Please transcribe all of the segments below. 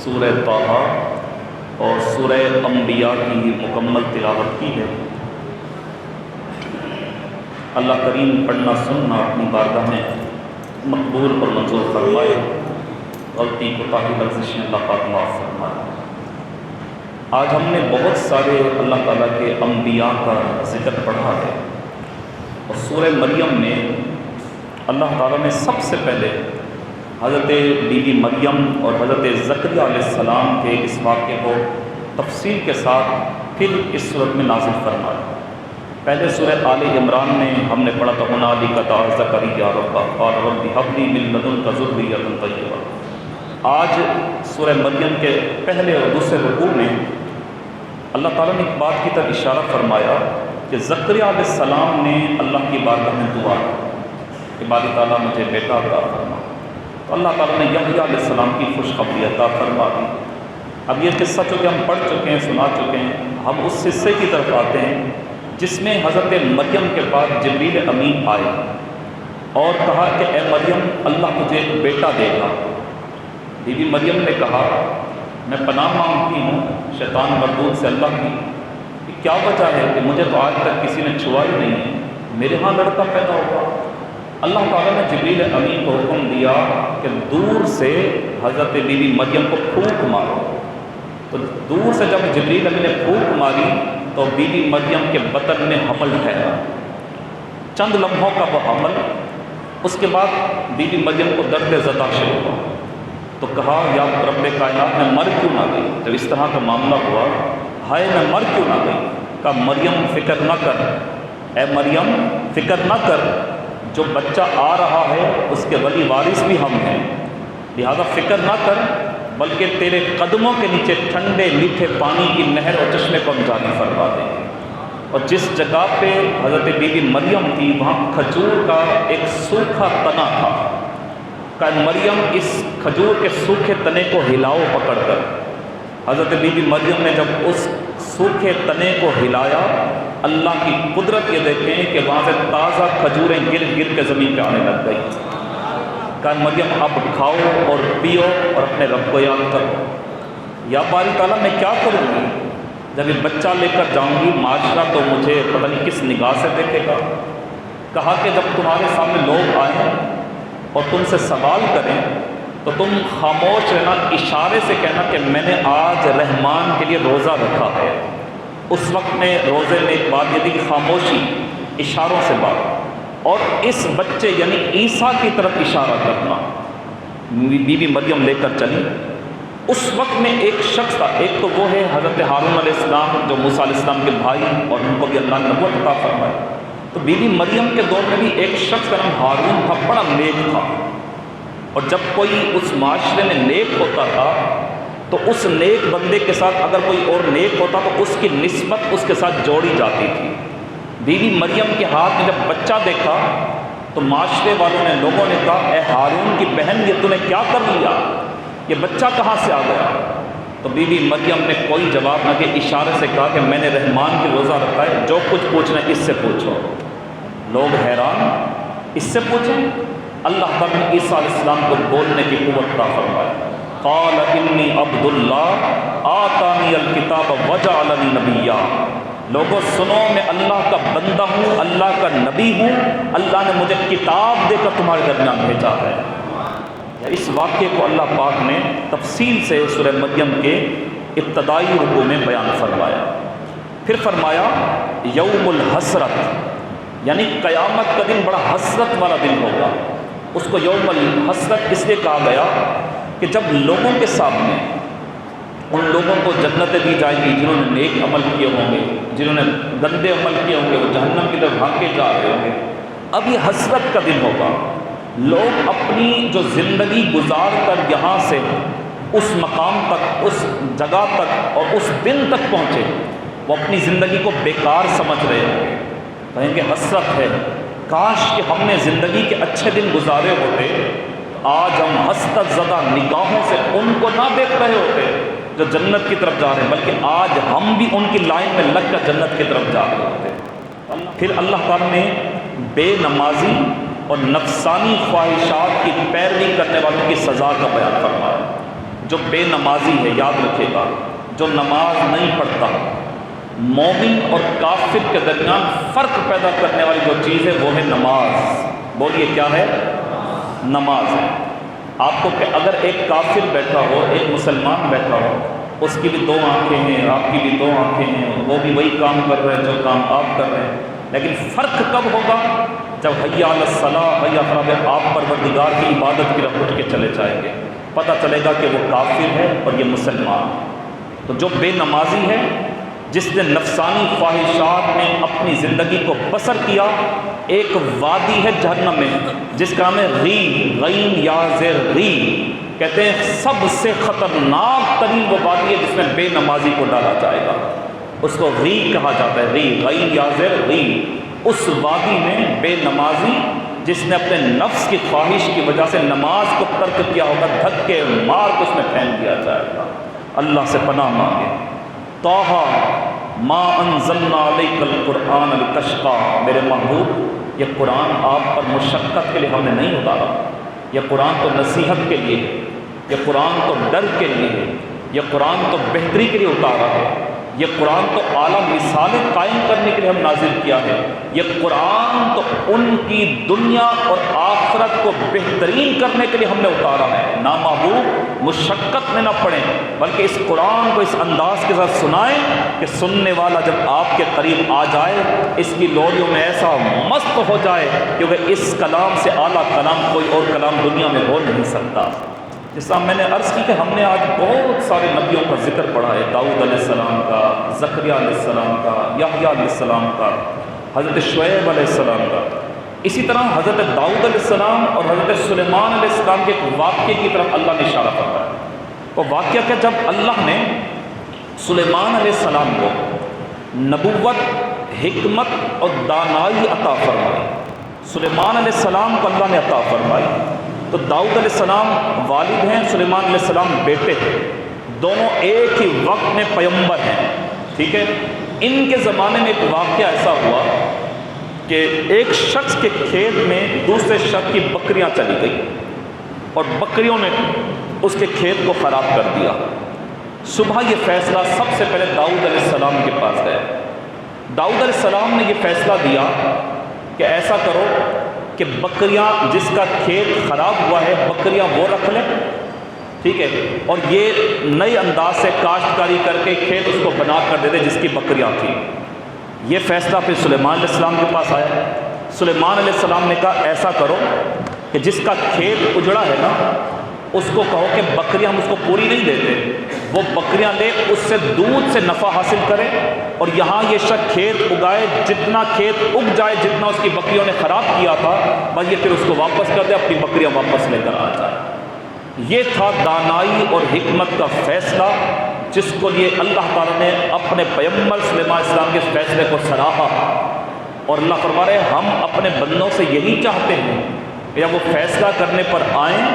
سورہ طٰہٰ اور سورہ انبیاء کی مکمل تلاوت کی ہے۔ اللہ کریم پڑھنا سننا اپنی بارگاہ میں مقبول اور منظور فرمائے، غلطی کوتاہی لفظشیں اللہ پاک معاف فرمائے۔ آج ہم نے بہت سارے اللہ تعالیٰ کے انبیاء کا ذکر پڑھا ہے، اور سورہ مریم میں اللہ تعالیٰ نے سب سے پہلے حضرت بی بی مریم اور حضرت زکریا علیہ السلام کے اس واقعے کو تفصیل کے ساتھ پھر اس صورت میں نازل فرمایا۔ پہلے سورہ آل عمران میں ہم نے پڑھا تھا ہنالک دعا زکریا ربہ قال رب ھب لی من لدنک ذریۃ طیبہ۔ آج سورہ مریم کے پہلے اور دوسرے رکوع میں اللہ تعالیٰ نے ایک بات کی طرف اشارہ فرمایا کہ زکریا علیہ السلام نے اللہ کی بارگاہ میں دعا کی کہ باری تعالیٰ مجھے بیٹا عطا فرما، تو اللہ تعالیٰ نے یحییٰ علیہ السلام کی خوشخبری عطا فرما دی۔ اب یہ قصہ چونکہ ہم پڑھ چکے ہیں، سنا چکے ہیں، ہم اس حصے کی طرف آتے ہیں جس میں حضرت مریم کے پاس جبریل امین آئے اور کہا کہ اے مریم اللہ تجھے ایک بیٹا دے گا۔ بی بی مریم نے کہا میں پناہ مانگتی ہوں شیطان مردود سے اللہ کی، کہ کیا وجہ ہے کہ مجھے تو آج تک کسی نے چھوا ہی نہیں ہے، میرے ہاں لڑکا پیدا ہوگا۔ اللہ تعالیٰ نے جبریل امین کو حکم دیا کہ دور سے حضرت بی بی مریم کو پھونک مارو۔ تو دور سے جب جبریل امین نے پھونک ماری تو بی بی مریم کے بطن میں حمل ٹھہرا، چند لمحوں کا وہ حمل۔ اس کے بعد بی بی مریم کو درد زدہ شروع ہوا، تو کہا یا رب کائنات میں مر کیوں نہ گئی؟ جب اس طرح کا معاملہ ہوا، ہائے میں مر کیوں نہ گئی؟ کہا مریم فکر نہ کر، اے مریم فکر نہ کر، جو بچہ آ رہا ہے اس کے ولی وارث بھی ہم ہیں، لہذا فکر نہ کر، بلکہ تیرے قدموں کے نیچے ٹھنڈے میٹھے پانی کی نہر اور چشمے کو ہم جاری فرما دیں گے۔ اور جس جگہ پہ حضرت بی بی مریم تھی وہاں کھجور کا ایک سوکھا تنا تھا، کہ مریم اس کھجور کے سوکھے تنے کو ہلاؤ پکڑ کر۔ حضرت بی بی مریم نے جب اس سوکھے تنے کو ہلایا، اللہ کی قدرت یہ دیکھیں کہ وہاں سے تازہ کھجوریں گر گر کے زمین پہ آنے لگ گئی۔ کہ مریم اب کھاؤ اور پیو اور اپنے رب کو یاد کرو۔ یا باری تعالیٰ میں کیا کروں گی؟ جب یہ بچہ لے کر جاؤں گی معاشرہ تو مجھے پتہ نہیں کس نگاہ سے دیکھے گا۔ کہا کہ جب تمہارے سامنے لوگ آئیں اور تم سے سوال کریں تو تم خاموش رہنا، اشارے سے کہنا کہ میں نے آج رحمان کے لیے روزہ رکھا ہے۔ اس وقت میں روزے میں ایک بات یہ تھی کہ خاموشی، اشاروں سے بات، اور اس بچے یعنی عیسیٰ کی طرف اشارہ کرنا۔ بی بی مریم لے کر چلی۔ اس وقت میں ایک شخص تھا، ایک تو وہ ہے حضرت ہارون علیہ السلام جو موسیٰ علیہ السلام کے بھائی، اور ان کو بھی اللہ نے نبوت عطا فرمائی۔ تو بی بی مریم کے دور میں بھی ایک شخص کا نام ہارون تھا، بڑا نیک تھا، اور جب کوئی اس معاشرے میں نیک ہوتا تھا تو اس نیک بندے کے ساتھ اگر کوئی اور نیک ہوتا تو اس کی نسبت اس کے ساتھ جوڑی جاتی تھی۔ بی بی مریم کے ہاتھ میں جب بچہ دیکھا تو معاشرے والوں نے، لوگوں نے کہا اے ہارون کی بہن یہ تو نے کیا کر لیا، یہ بچہ کہاں سے آ گیا؟ تو بی بی مریم نے کوئی جواب نہ کہ اشارے سے کہا کہ میں نے رحمان کی روزہ رکھا ہے، جو کچھ پوچھنا ہے اس سے پوچھو۔ لوگ حیران، اس سے پوچھیں؟ اللہ تعالیٰ نے عیسیٰ علیہ السلام کو بولنے کی قوت عطا فرمائی۔ قال انی عبد اللہ آتانی الکتاب وجعلنی نبیا۔ لوگوں سنو، میں اللہ کا بندہ ہوں، اللہ کا نبی ہوں، اللہ نے مجھے کتاب دے کر تمہارے درمیان بھیجا ہے۔ اس واقعے کو اللہ پاک نے تفصیل سے سورہ مریم کے ابتدائی رکوع میں بیان فرمایا۔ پھر فرمایا یوم الحسرت، یعنی قیامت کا دن بڑا حسرت والا دن ہوگا۔ اس کو یوم الحسرت اس لیے کہا گیا کہ جب لوگوں کے سامنے ان لوگوں کو جنتیں دی جائیں گی جنہوں نے نیک عمل کیے ہوں گے، جنہوں نے گندے عمل کیے ہوں گے وہ جہنم کی طرف بھاگے جا رہے ہوں گے۔ اب یہ حسرت کا دن ہوگا، لوگ اپنی جو زندگی گزار کر یہاں سے اس مقام تک، اس جگہ تک اور اس دن تک پہنچے، وہ اپنی زندگی کو بیکار سمجھ رہے ہیں، کہیں گے حسرت ہے، کاش کہ ہم نے زندگی کے اچھے دن گزارے ہوتے، آج ہم حسرت زدہ نگاہوں سے ان کو نہ دیکھ رہے ہوتے جو جنت کی طرف جا رہے ہیں، بلکہ آج ہم بھی ان کی لائن میں لگ کر جنت کی طرف جا رہے ہوتے۔ پھر اللہ تعالیٰ نے بے نمازی اور نفسانی خواہشات کی پیروی کرنے والوں کی سزا کا بیان فرمایا۔ جو بے نمازی ہے، یاد رکھے گا، جو نماز نہیں پڑھتا، مومن اور کافر کے درمیان فرق پیدا کرنے والی جو چیز ہے وہ ہے نماز۔ بولیے کیا ہے؟ نماز ہے۔ آپ کو کہ اگر ایک کافر بیٹھا ہو، ایک مسلمان بیٹھا ہو، اس کی بھی دو آنکھیں ہیں، آپ کی بھی دو آنکھیں ہیں، وہ بھی وہی کام کر رہے ہیں جو کام آپ کر رہے ہیں، لیکن فرق کب ہوگا؟ جب حی علی الصلاۃ، حی علی الفلاح، آپ پروردگار کی عبادت کی طرف اٹھ کے چلے جائیں گے، پتہ چلے گا کہ وہ کافر ہے اور یہ مسلمان۔ تو جو بے نمازی ہے، جس نے نفسانی خواہشات میں اپنی زندگی کو بسر کیا، ایک وادی ہے جہنم میں جس کا نام ہے ری، غین یا زیر ری، کہتے ہیں سب سے خطرناک ترین وہ وادی ہے جس میں بے نمازی کو ڈالا جائے گا، اس کو ری کہا جاتا ہے، ری، غین یا زیر ری۔ اس وادی میں بے نمازی جس نے اپنے نفس کی خواہش کی وجہ سے نماز کو ترک کیا ہوگا، دھکے مار کو اس میں پھینک دیا جائے گا۔ اللہ سے پناہ مانگے۔ طٰہٰ ما انزلنا علیک القرآن لتشقیٰ، میرے محبوب یہ قرآن آپ پر مشقت کے لیے ہم نے نہیں اتارا، یہ قرآن تو نصیحت کے لیے ہے، یہ قرآن تو ڈر کے لیے ہے، یہ قرآن تو بہتری کے لیے اتارا ہے، یہ قرآن تو اعلیٰ مثالیں قائم کرنے کے لیے ہم نازل کیا ہے، یہ قرآن تو ان کی دنیا اور آخرت کو بہترین کرنے کے لیے ہم نے اتارا ہے۔ نا محبوب مشقت میں نہ پڑیں، بلکہ اس قرآن کو اس انداز کے ساتھ سنائیں کہ سننے والا جب آپ کے قریب آ جائے اس کی لوریوں میں ایسا مست ہو جائے، کیونکہ اس کلام سے اعلیٰ کلام کوئی اور کلام دنیا میں ہو نہیں سکتا۔ جس طرح میں نے عرض کی کہ ہم نے آج بہت سارے نبیوں کا ذکر پڑھا ہے، داؤد علیہ السلام کا، زکریا علیہ السلام کا، یحییٰ علیہ السلام کا، حضرت شعیب علیہ السلام کا۔ اسی طرح حضرت داؤد علیہ السلام اور حضرت سلیمان علیہ السلام کے ایک واقعے کی طرف اللہ نے اشارہ فرمایا ہے۔ وہ واقعہ کہ جب اللہ نے سلیمان علیہ السلام کو نبوت، حکمت اور دانائی عطا فرمائی، سلیمان علیہ السلام کو اللہ نے عطا فرمائی، تو داؤد علیہ السلام والد ہیں، سلیمان علیہ السلام بیٹے ہیں، دونوں ایک ہی وقت میں پیغمبر ہیں، ٹھیک ہے۔ ان کے زمانے میں ایک واقعہ ایسا ہوا کہ ایک شخص کے کھیت میں دوسرے شخص کی بکریاں چلی گئی اور بکریوں نے اس کے کھیت کو خراب کر دیا۔ صبح یہ فیصلہ سب سے پہلے داؤد علیہ السلام کے پاس گیا۔ داؤد علیہ السلام نے یہ فیصلہ دیا کہ ایسا کرو کہ بکریاں، جس کا کھیت خراب ہوا ہے بکریاں وہ رکھ لیں، ٹھیک ہے، اور یہ نئے انداز سے کاشتکاری کر کے کھیت اس کو بنا کر دے دے جس کی بکریاں تھیں۔ یہ فیصلہ پھر سلیمان علیہ السلام کے پاس آیا۔ سلیمان علیہ السلام نے کہا ایسا کرو کہ جس کا کھیت اجڑا ہے نا، اس کو کہو کہ بکریاں ہم اس کو پوری نہیں دیتے، وہ بکریاں لے اس سے دودھ سے نفع حاصل کرے، اور یہاں یہ شخص کھیت اگائے، جتنا کھیت اگ جائے، جتنا اس کی بکریوں نے خراب کیا تھا، بس یہ پھر اس کو واپس کر دے، اپنی بکریاں واپس لے کر آ جائے۔ یہ تھا دانائی اور حکمت کا فیصلہ جس کو یہ اللہ تعالیٰ نے اپنے پیغمبر سلیمان علیہ السلام کے فیصلے کو سراہا، اور اللہ فرما رہے ہیں ہم اپنے بندوں سے یہی چاہتے ہیں کہ جب وہ فیصلہ کرنے پر آئیں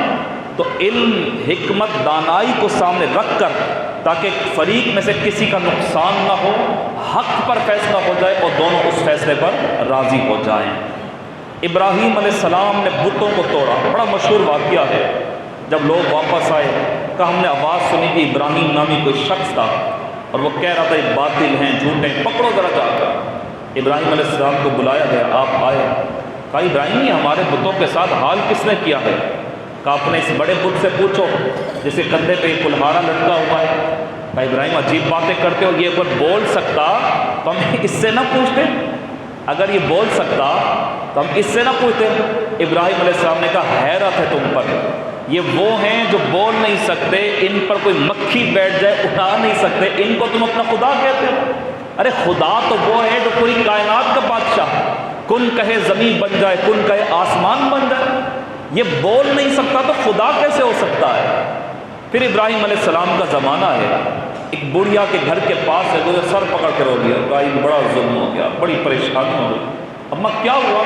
تو علم، حکمت، دانائی کو سامنے رکھ کر، تاکہ فریق میں سے کسی کا نقصان نہ ہو، حق پر فیصلہ ہو جائے اور دونوں اس فیصلے پر راضی ہو جائیں۔ ابراہیم علیہ السلام نے بتوں کو توڑا، بڑا مشہور واقعہ ہے۔ جب لوگ واپس آئے کہ ہم نے آواز سنی کہ ابراہیم نامی کوئی شخص تھا اور وہ کہہ رہا تھا یہ باطل ہیں، جھوٹے ہیں، پکڑو ذرا جا کر۔ ابراہیم علیہ السلام کو بلایا گیا، آپ آئے، کہا ابراہیم یہ ہمارے بتوں کے ساتھ حال کس نے کیا ہے؟ کہا اپنے اس بڑے بت سے پوچھو جس کے کندھے پہ ایک کلہارا لٹکا ہوا ہے۔ کہا ابراہیم عجیب باتیں کرتے ہو، یہ اگر بول سکتا تو ہم اس سے نہ پوچھتے، اگر یہ بول سکتا تو ہم اس سے نہ پوچھتے۔ ابراہیم علیہ السلام نے کہا حیرت ہے تم پر، یہ وہ ہیں جو بول نہیں سکتے، ان پر کوئی مکھی بیٹھ جائے اٹھا نہیں سکتے، ان کو تم اپنا خدا کہتے ہو؟ ارے خدا تو وہ ہے جو پوری کائنات کا بادشاہ، کن کہے زمین بن جائے، کن کہے آسمان بن جائے، یہ بول نہیں سکتا تو خدا کیسے ہو سکتا ہے؟ پھر ابراہیم علیہ السلام کا زمانہ ہے، ایک بڑھیا کے گھر کے پاس ہے، وہ سر پکڑ کے رو گیا، ابراہیم بڑا ظلم ہو گیا، بڑی پریشانی ہو گئی۔ اماں کیا ہوا؟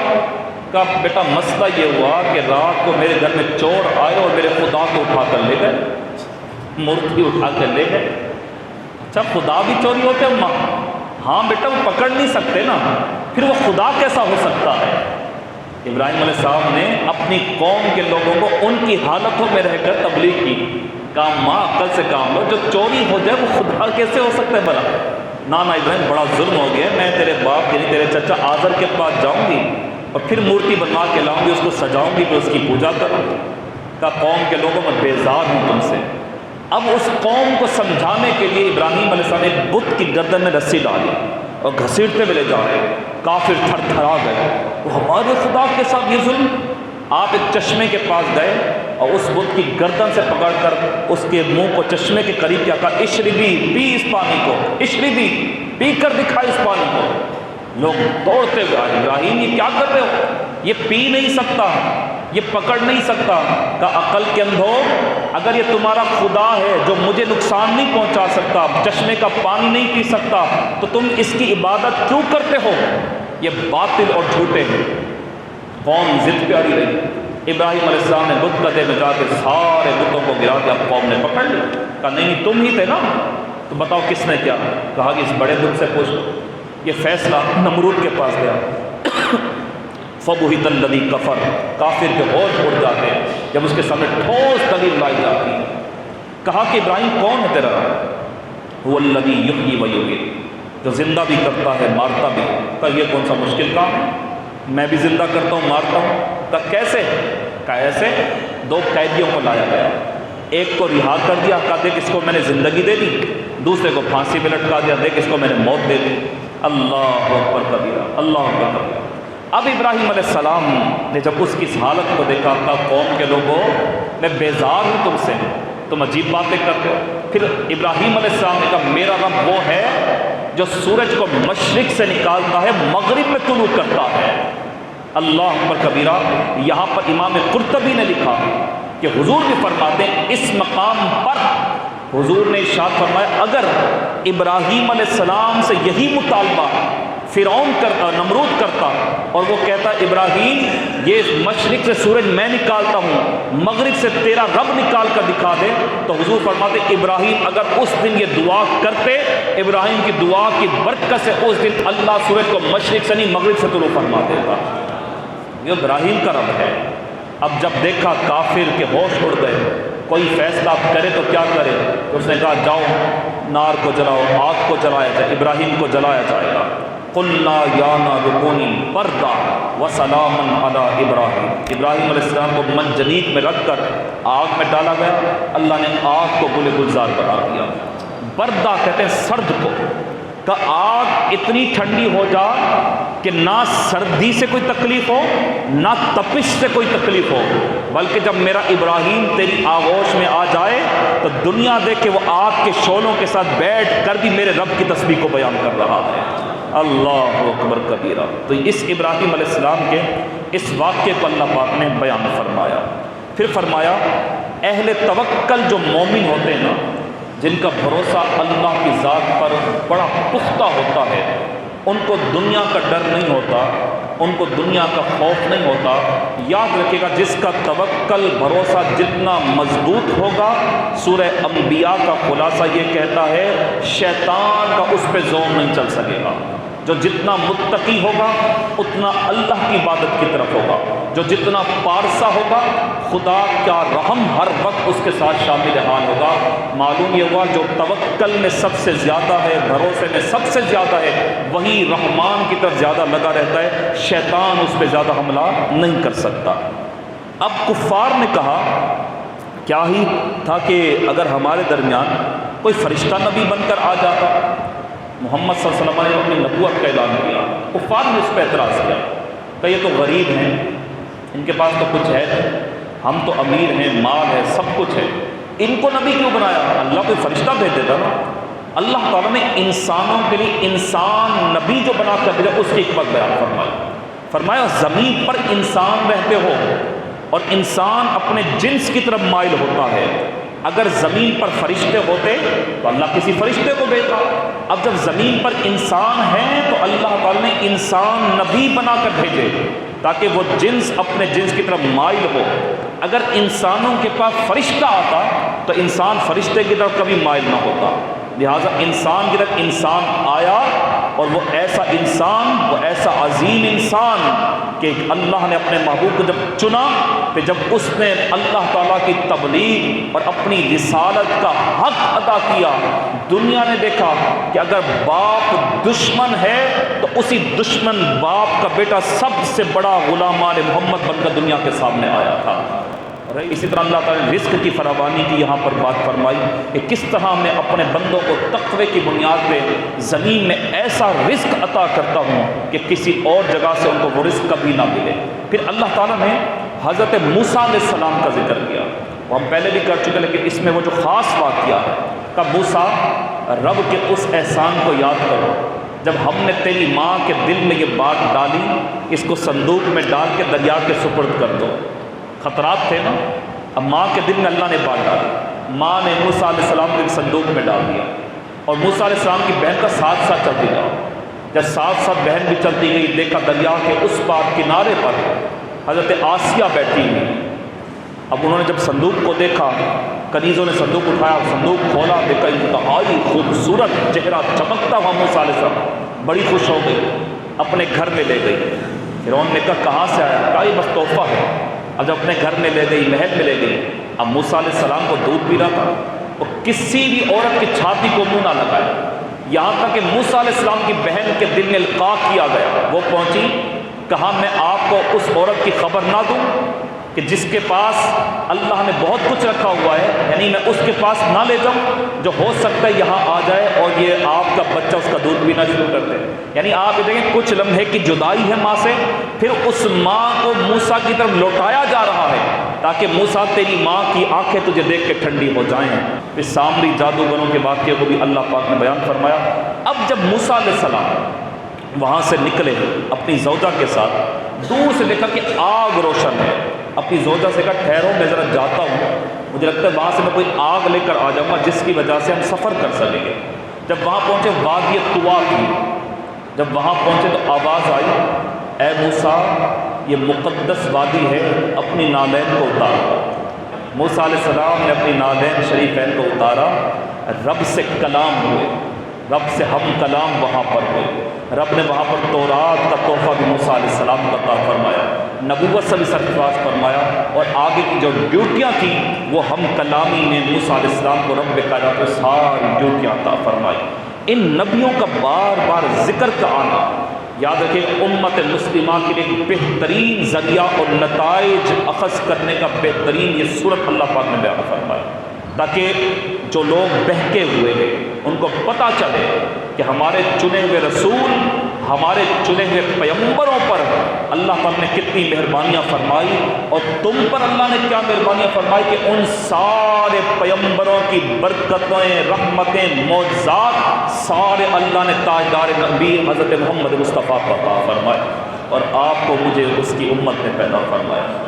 کہا بیٹا مسئلہ یہ ہوا کہ رات کو میرے گھر میں چور آئے اور میرے خدا کو اٹھا کر لے گئے، مورتی اٹھا کر لے گئے۔ اچھا خدا بھی چوری ہوتے ہیں اماں؟ ہاں بیٹا وہ پکڑ نہیں سکتے نا، پھر وہ خدا کیسا ہو سکتا ہے؟ ابراہیم علیہ السلام نے اپنی قوم کے لوگوں کو ان کی حالتوں میں رہ کر تبلیغ کی، کام ماں عقل سے کام لو، جو چوری ہو جائے وہ خدا کیسے ہو سکتا ہے بھلا؟ نانا ابراہیم بڑا ظلم ہو گیا، میں تیرے باپ یعنی تیرے چچا آزر کے پاس جاؤں گی اور پھر مورتی بنوا کے لاؤں گی، اس کو سجاؤں گی، پھر اس کی پوجا کروں گی۔ کہا قوم کے لوگوں میں بیزار ہوں تم سے۔ اب اس قوم کو سمجھانے کے لیے ابراہیم علیہ السلام نے بت کی گردن میں رسی ڈالی اور گھسیٹتے ہوئے لے جا رہے ہیں۔ کافر تھر تھرا گئے، وہ ہمارے خدا کے ساتھ یہ ظلم۔ آپ ایک چشمے کے پاس گئے اور اس بت کی گردن سے پکڑ کر اس کے منہ کو چشمے کے قریب کیا، کہا اشربی، پی اس پانی کو، اشربی، پی کر دکھائے اس پانی کو۔ لوگ دوڑتے ہوئے آئے، ابراہیم یہ کیا کر رہے ہو؟ یہ پی نہیں سکتا، یہ پکڑ نہیں سکتا۔ کہا عقل کے اندھو، اگر یہ تمہارا خدا ہے جو مجھے نقصان نہیں پہنچا سکتا، چشمے کا پانی نہیں پی سکتا، تو تم اس کی عبادت کیوں کرتے ہو؟ یہ باطل اور جھوٹے ہیں۔ قوم ضد پیاری رہی۔ ابراہیم علیہ السلام نے بت گدے میں جا کے سارے بتوں کو گرا دیا، قوم نے پکڑ لیا۔ کہا نہیں تم ہی تھے نا، تو بتاؤ کس نے کیا؟ کہا کہ اس بڑے بت سے پوچھ لو۔ یہ فیصلہ نمرود کے پاس گیا۔ فَبُهِتَ الَّذِي كَفَرَ، کافر کے ہوش اڑ جاتے ہیں جب اس کے سامنے ٹھوس دلیل لائی جاتی ہے۔ کہا کہ ابراہیم کون ہے تیرا رب؟ هُوَ الَّذِي يُحْيِي وَيُمِيتُ، جو زندہ بھی کرتا ہے مارتا بھی۔ کہا یہ کون سا مشکل کام ہے؟ میں بھی زندہ کرتا ہوں مارتا ہوں۔ کہا کیسے؟ کہا ایسے، دو قیدیوں کو لایا گیا، ایک کو رہا کر دیا، کہا دیکھ اس کو میں نے زندگی دے دی، دوسرے کو پھانسی پہ لٹکا دیا، دیکھ اس کو میں نے موت دے دی۔ اللہ اکبر کبیرہ، اللہ اکبر کبیرہ۔ اب ابراہیم علیہ السلام نے جب اس کی حالت کو دیکھا، کہا قوم کے لوگوں میں بیزار ہوں تم سے، تم عجیب باتیں کرتے ہو۔ پھر ابراہیم علیہ السلام نے کہا میرا رب وہ ہے جو سورج کو مشرق سے نکالتا ہے مغرب میں طلوع کرتا ہے۔ اللہ اکبر کبیرہ۔ یہاں پر امام قرطبی نے لکھا کہ حضور بھی فرماتے ہیں اس مقام پر حضور نے ارشاد فرمایا اگر ابراہیم علیہ السلام سے یہی مطالبہ فرعون کرتا، نمرود کرتا، اور وہ کہتا ابراہیم یہ مشرق سے سورج میں نکالتا ہوں، مغرب سے تیرا رب نکال کر دکھا دے، تو حضور فرماتے ابراہیم اگر اس دن یہ دعا کرتے، ابراہیم کی دعا کی برکت سے اس دن اللہ سورج کو مشرق سے نہیں مغرب سے طلوع فرما دیتا۔ یہ ابراہیم کا رب ہے۔ اب جب دیکھا کافر کے ہوش اڑ گئے، کوئی فیصلہ کرے تو کیا کرے، تو اس نے کہا جاؤ نار کو جلاؤ، آگ کو جلایا جائے، ابراہیم کو جلایا جائے گا۔ قلنا یا نار کونی بردا وسلاما علی ابراہیم، ابراہیم علیہ السلام کو منجنیق میں رکھ کر آگ میں ڈالا گیا، اللہ نے آگ کو گل گلزار بنا دیا۔ بردا کہتے ہیں سرد کو، کہ آگ اتنی ٹھنڈی ہو جا کہ نہ سردی سے کوئی تکلیف ہو نہ تپش سے کوئی تکلیف ہو، بلکہ جب میرا ابراہیم تیری آغوش میں آ جائے تو دنیا دیکھ کے وہ آگ کے شعلوں کے ساتھ بیٹھ کر بھی میرے رب کی تسبیح کو بیان کر رہا ہے۔ اللہ اکبر کبیرہ۔ تو اس ابراہیم علیہ السلام کے اس واقعے کو اللہ پاک نے بیان فرمایا۔ پھر فرمایا اہل توکل جو مومن ہوتے ہیں نا، جن کا بھروسہ اللہ کی ذات پر بڑا پختہ ہوتا ہے، ان کو دنیا کا ڈر نہیں ہوتا، ان کو دنیا کا خوف نہیں ہوتا۔ یاد رکھیے گا جس کا توکل بھروسہ جتنا مضبوط ہوگا، سورہ انبیاء کا خلاصہ یہ کہتا ہے شیطان کا اس پہ زور نہیں چل سکے گا۔ جو جتنا متقی ہوگا اتنا اللہ کی عبادت کی طرف ہوگا، جو جتنا پارسا ہوگا خدا کا رحم ہر وقت اس کے ساتھ شامل حال ہوگا۔ معلوم یہ ہوا جو توکل میں سب سے زیادہ ہے، بھروسے میں سب سے زیادہ ہے، وہی رحمان کی طرف زیادہ لگا رہتا ہے، شیطان اس پہ زیادہ حملہ نہیں کر سکتا۔ اب کفار نے کہا کیا ہی تھا کہ اگر ہمارے درمیان کوئی فرشتہ نبی بن کر آ جاتا۔ محمد صلی اللہ علیہ وسلم نے اپنی نبوت کا اعلان کیا، کفار نے اس پہ اعتراض کیا کہ یہ تو غریب ہیں، ان کے پاس تو کچھ ہے، ہم تو امیر ہیں، مال ہے، سب کچھ ہے، ان کو نبی کیوں بنایا؟ اللہ کوئی فرشتہ بھیج دیتا نا۔ اللہ تعالیٰ نے انسانوں کے لیے انسان نبی جو بنا کر دیا اس کی حکمت بیان فرمایا زمین پر انسان رہتے ہو اور انسان اپنے جنس کی طرف مائل ہوتا ہے، اگر زمین پر فرشتے ہوتے تو اللہ کسی فرشتے کو بھیجتا۔ اب جب زمین پر انسان ہیں تو اللہ تعالیٰ نے انسان نبی بنا کر بھیجے تاکہ وہ جنس اپنے جنس کی طرف مائل ہو۔ اگر انسانوں کے پاس فرشتہ آتا تو انسان فرشتے کی طرف کبھی مائل نہ ہوتا۔ لہٰذا انسان کی طرف انسان آیا، اور وہ ایسا انسان، وہ ایسا عظیم انسان کہ اللہ نے اپنے محبوب کو جب چنا، کہ جب اس نے اللہ تعالیٰ کی تبلیغ اور اپنی رسالت کا حق ادا کیا، دنیا نے دیکھا کہ اگر باپ دشمن ہے تو اسی دشمن باپ کا بیٹا سب سے بڑا غلامان محمد بن کر دنیا کے سامنے آیا تھا۔ اسی طرح اللہ تعالیٰ نے رزق کی فراوانی کی یہاں پر بات فرمائی کہ کس طرح میں اپنے بندوں کو تقوی کی بنیاد پہ زمین میں ایسا رزق عطا کرتا ہوں کہ کسی اور جگہ سے ان کو وہ رزق کبھی نہ ملے۔ پھر اللہ تعالیٰ نے حضرت موسیٰ علیہ السلام کا ذکر کیا، وہ ہم پہلے بھی کر چکے، لیکن اس میں وہ جو خاص واقعہ ہے کہ موسیٰ رب کے اس احسان کو یاد کرو جب ہم نے تیری ماں کے دل میں یہ بات ڈالی، اس کو صندوق میں ڈال کے دریا کے سپرد کر دو۔ خطرات تھے نا، اب ماں کے دل میں اللہ نے بات ڈالی، ماں نے موسیٰ علیہ السلام کو صندوق میں ڈال دیا، اور موسیٰ علیہ السلام کی بہن کا ساتھ ساتھ چلتی رہا۔ جب ساتھ ساتھ بہن بھی چلتی گئی، دیکھا دریا کے اس پار کنارے پر حضرت آسیہ بیٹھی ہوئی۔ اب انہوں نے جب صندوق کو دیکھا، کنیزوں نے صندوق اٹھایا، صندوق کھولا، دیکھا انتہائی خوبصورت چہرہ چمکتا ہوا موسیٰ علیہ السلام، بڑی خوش ہو گئی، اپنے گھر میں لے گئی۔ فرعون نے کہا کہاں سے آیا؟ کہا یہ بس تحفہ ہے۔ اب جب اپنے گھر میں لے گئی، محل میں لے گئی، اب موسیٰ علیہ السلام کو دودھ پی رہا تھا، وہ کسی بھی عورت کی چھاتی کو منہ نہ لگائے، یہاں تک کہ موسیٰ علیہ السلام کی بہن کے دل میں القاء کیا گیا۔ وہ پہنچی، کہا میں آپ کو اس عورت کی خبر نہ دوں کہ جس کے پاس اللہ نے بہت کچھ رکھا ہوا ہے، یعنی میں اس کے پاس نہ لے جاؤں جو ہو سکتا ہے یہاں آ جائے اور یہ آپ کا بچہ اس کا دودھ پینا شروع کر دے۔ یعنی آپ یہ دیکھیں کچھ لمحے کی جدائی ہے ماں سے، پھر اس ماں کو موسیٰ کی طرف لوٹایا جا رہا ہے تاکہ موسیٰ تیری ماں کی آنکھیں تجھے دیکھ کے ٹھنڈی ہو جائیں۔ پھر سامری جادوگروں کے واقعے کو بھی اللہ پاک نے بیان فرمایا۔ اب جب موسیٰ علیہ السلام وہاں سے نکلے اپنی زوجہ کے ساتھ، دور سے دیکھا کہ آگ روشن ہے، اپنی زوجہ سے کہا ٹھہرو میں ذرا جاتا ہوں، مجھے لگتا ہے وہاں سے میں کوئی آگ لے کر آ جاؤں گا جس کی وجہ سے ہم سفر کر سکیں گے۔ جب وہاں پہنچے وادی طوا تھی، جب وہاں پہنچے تو آواز آئی اے موسیٰ یہ مقدس وادی ہے، اپنی نالین کو اتارو۔ موسیٰ علیہ السلام نے اپنی نالین شریفین کو اتارا، رب سے کلام ہوئے، رب سے ہم کلام وہاں پر ہوئے، رب نے وہاں پر تورات کا تحفہ بھی موسیٰ علیہ السلام کو عطا فرمایا، نبوت سے بھی سرفراز فرمایا، اور آگے کی جو ڈیوٹیاں تھیں وہ ہم کلامی نے موسیٰ علیہ السلام کو رب کائنات کو ساری ڈیوٹیاں عطا فرمائی۔ ان نبیوں کا بار بار ذکر کا آنا یاد رکھیں امت مسلمہ کے لیے ایک بہترین ذریعہ اور نتائج اخذ کرنے کا بہترین یہ صورت اللہ پاک نے بیان فرمایا، تاکہ جو لوگ بہکے ہوئے ہیں ان کو پتہ چلے کہ ہمارے چنے ہوئے رسول، ہمارے چنے ہوئے پیغمبروں پر اللہ پاک نے کتنی مہربانیاں فرمائی، اور تم پر اللہ نے کیا مہربانیاں فرمائی کہ ان سارے پیغمبروں کی برکتیں، رحمتیں، معجزات سارے اللہ نے تاجدار نبی حضرت محمد مصطفیٰ پر عطا فرمائے، اور آپ کو مجھے اس کی امت میں پیدا فرمایا۔